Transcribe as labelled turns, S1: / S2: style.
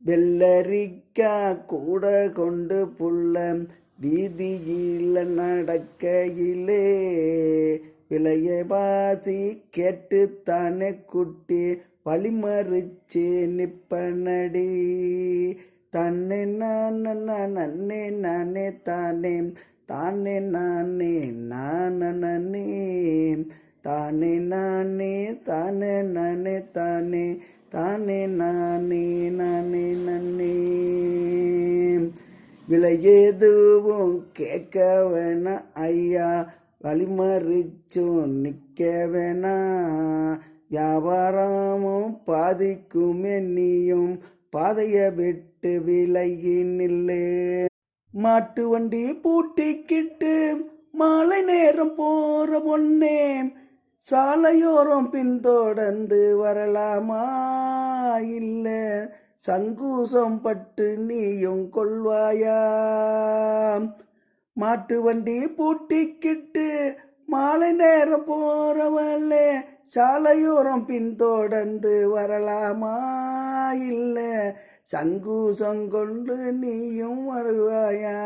S1: வெள்ளரிக்கா கூட கொண்டு புள்ள வீதியில் நடக்கையிலே விளைய வாசி கேட்டுத்தானே குட்டி வழிமறிச்சு நிப்பனடி. தன்னே நானே நானே தானே தானே நானே நானே தானே நானே தானே நானே தானே தானே நானே நானே நன்னே. விலையேதுவும் கேட்க வேணா ஐயா, வழிமறிச்சும் நிற்க வேணா. வியாபாரமும் பாதிக்குமே, நீயும் பாதைய விட்டு விலகி நில்லு. மாட்டு வண்டி பூட்டிக்கிட்டு மாலை நேரம் போற பொண்ணே, சாலையோரம் பின்தொடர்ந்து வரலாமா? இல்ல சங்கூசம் பட்டு நீயும் கொள்வாயா? மாட்டு வண்டி பூட்டிக்கிட்டு மாலை நேரம் போறவல்லே, சாலையோரம் பின்தொடர்ந்து வரலாமா? இல்ல சங்கூசம் கொண்டு நீயும் வருவாயா?